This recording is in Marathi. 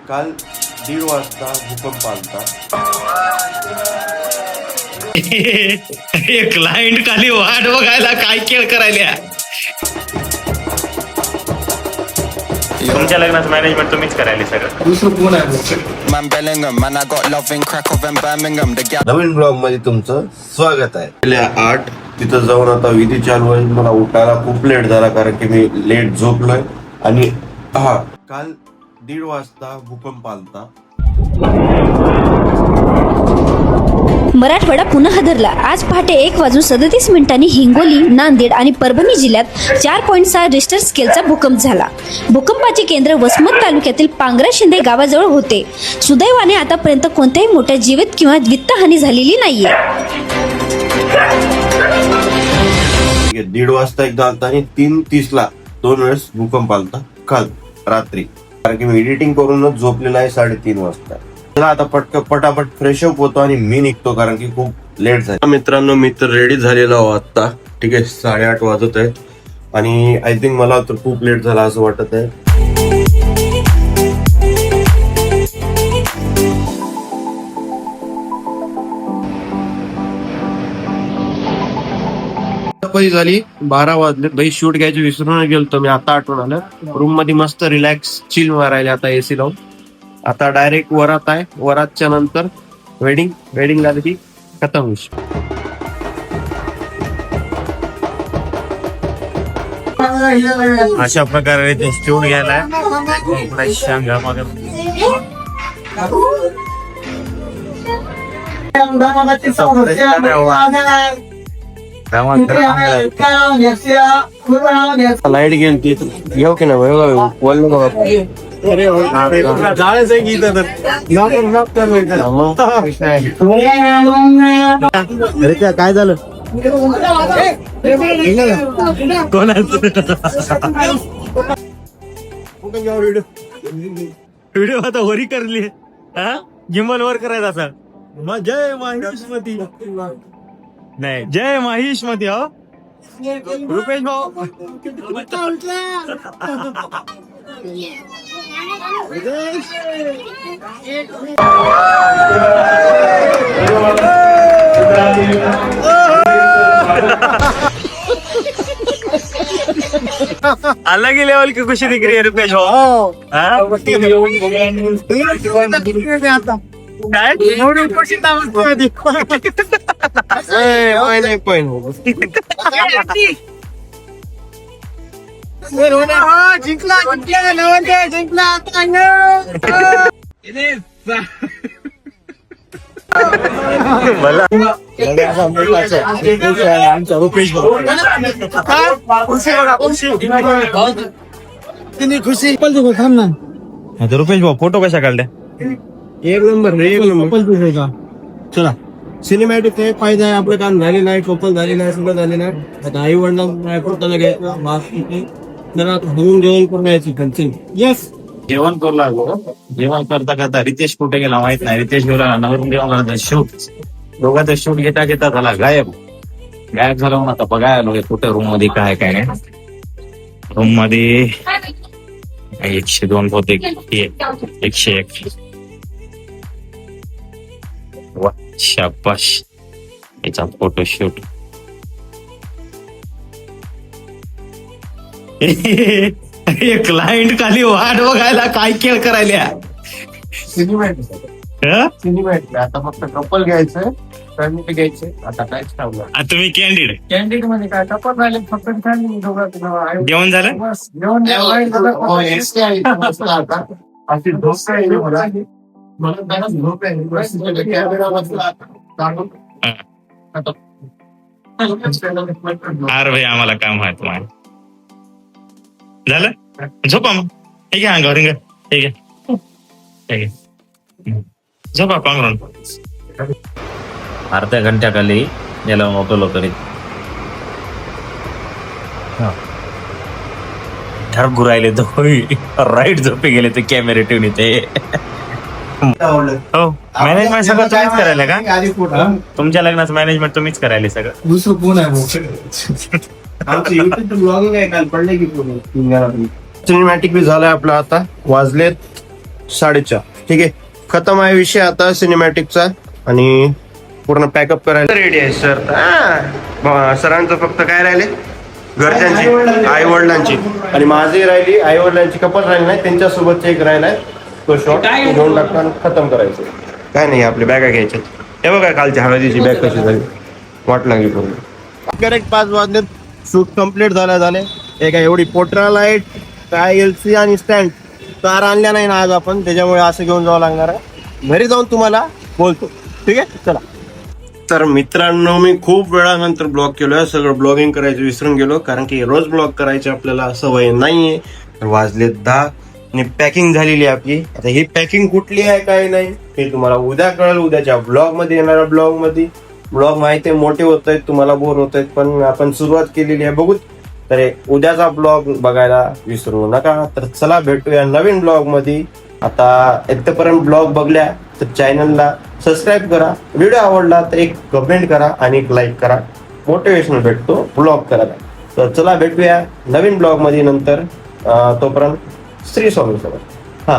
काल 1:30 वाजता भूकंप आलता. क्लायंट खाली वाट बघायला काय खेळ करायला. तुमच्या लग्नाचं मॅनेजमेंट तुम्हीच करायला सगळं. दुसरं कोण आहे? नवीन ब्लॉग मध्ये तुमचं स्वागत आहे. गेल्या 8 तिथं जाऊन आता विधी चालू आहे. मला उठायला खूप लेट झाला कारण की मी लेट झोपलोय. आणि काल 1:30 वाजता भूकंप आलता. मराठवाडा पुन्हा हादरला. आज पहाटे 1:37 हिंगोली, नांदेड आणि परभणी जिल्ह्यात 4.6 रिश्टर स्केलचा भूकंप झाला. भूकंपाचे केंद्र वसमत तालुक्यातील पांगरा शिंदे गावाजवळ होते. सुदैवाने आतापर्यंत कोणत्याही मोठ्या जीवित किंवा वित्तहानी झालेली नाहीये. 1:30 वाजता एकदा आलता आणि 3:30 ला 2 वेळेस भूकंप आलता काल रात्री. कारण की मी एडिटिंग करूनच झोपलेला आहे 3:30 वाजता. चला आता पटापट फ्रेश अप होतो आणि मी निघतो कारण की खूप लेट झालं. मित्रांनो, मी तर रेडी झालेलो आहो आता. ठीक आहे, 8:30 वाजत आहेत आणि आय थिंक मला तर खूप लेट झाला असं वाटत आहे. झाली 12 वाजले. भाई शूट घ्यायची विसरून गेलतो मी. आता आठवण आलं. रूम मध्ये मस्त रिलॅक्स चिल मारायला आता एसी लावून. आता डायरेक्ट वरात आहे. वरातच्या नंतर वेडिंग झाली की खतम होईल. अशा प्रकारे ते शूट घ्यायला लाईट गेली घेऊ की नाही काय झालं. व्हिडिओ आता वरी करली. गिम्बल वर करायचा असा. जय माहिष्मती. नाही, जय माहिष्मती. हो रुपेश भाऊ. अलग ही लेवल की खुशी दिख रही है रुपेश भाऊ. रुपेश भाऊ रुपेश भाऊ फोटो कशा काढल्या. एक नंबर. चला, सिनेमॅटिक एक फायदा आहे. आपलं काम झाले नाही, टोपल झाले नाही, सगळं झाले नाही. आता आई वडिलांना करताना जेवण करून यायची कंटिन्यू. येस, जेवण करू लागलो. जेवण करता करता रितेश कुठे गेला माहित नाही. रितेश गेला नवरून जेवण करता शूट. दोघांचा शूट घेता झाला गायब झाला. म्हणून आता बघायला आलो कुठे रूम मध्ये काय नाही. रूम मध्ये 102 होते, 101. वा, शाबाश. याचा फोटोशूट. क्लायंट खाली वाट बघायला काय खेळ करायला. सिनेमॅटिक आता फक्त कपल घ्यायचंय, फॅमिली घ्यायचे. आता काय ठेवलं तुम्ही कॅन्डिड मध्ये काय कपल राहिले फक्त फॅमिली. जेवण झालं. अरे भाई आम्हाला काय माहित माहिती झालं. झोपा मग. ठीक आहे, अंगावर रिंग. ठीक आहे, झोपा पांघरून. अर्ध्या घंट्याखाली याला मोकलो करीत ठरगू राहिले. राईट झोपे गेले ते कॅमेरे ठेवून येते. हो, मॅनेजमेंट सगळं तुम्हीच करायला का. तुमच्या लग्नाचं मॅनेजमेंट तुम्हीच करायला सगळं. दुसरं कोण आहे? आमचं युट्यूब ब्लॉगिंग आहे. काल पडले की सिनेमॅटिक बी झालंय आपलं. आता वाजलेत 4:30. ठीक आहे, खतम आहे विषय आता सिनेमॅटिकचा आणि पूर्ण पॅकअप करायला रेडी आहे सर. सरांचं फक्त काय राहिले, घरच्यांची आई वडिलांची, आणि माझी राहिली आई वडिलांची कपल राहिली नाही, त्यांच्यासोबतच एक राहिलाय तो शॉट घेऊन टाकता खतम करायचं. काय नाही, आपल्या बॅगा घ्यायच्या. हे बघा कालच्या हळदीची बॅग कशी झाली, वाट लागली पूर्ण. करेक्ट 5 वाजले, शूट कम्प्लीट झाले. हे काय एवढी पोट्रा लाईट, काय LC आणि स्टँड कार आणल्या नाही ना आज आपण, त्याच्यामुळे असं घेऊन जावं लागणार आहे. घरी जाऊन तुम्हाला बोलतो. ठीक आहे, चला. तर मित्रांनो, मी खूप वेळानंतर ब्लॉग केलोय. सगळं ब्लॉगिंग करायचं विसरून गेलो, कारण की रोज ब्लॉग करायची आपल्याला सवय नाहीये. तर वाजले 10 आणि पॅकिंग झालेली आहे आपली. आता ही पॅकिंग कुठली आहे काय नाही हे तुम्हाला उद्या कळेल, उद्याच्या ब्लॉग मध्ये, येणाऱ्या ब्लॉग मध्ये. ब्लॉग माहिती आहे मोठे होत आहेत, तुम्हाला बोर होत आहेत, पण आपण सुरुवात केलेली आहे बघू. तर उद्याचा ब्लॉग बघायला विसरू नका. तर चला भेटूया नवीन ब्लॉग मध्ये. आता इथपर्यंत ब्लॉग बघल्या तर चॅनलला सबस्क्राईब करा, व्हिडिओ आवडला तर एक कमेंट करा आणि एक लाईक करा. मोटिवेशनल भेटतो ब्लॉग करायला. तर चला भेटूया नवीन ब्लॉग मध्ये नंतर. तोपर्यंत श्री स्वामी सोबत. हा.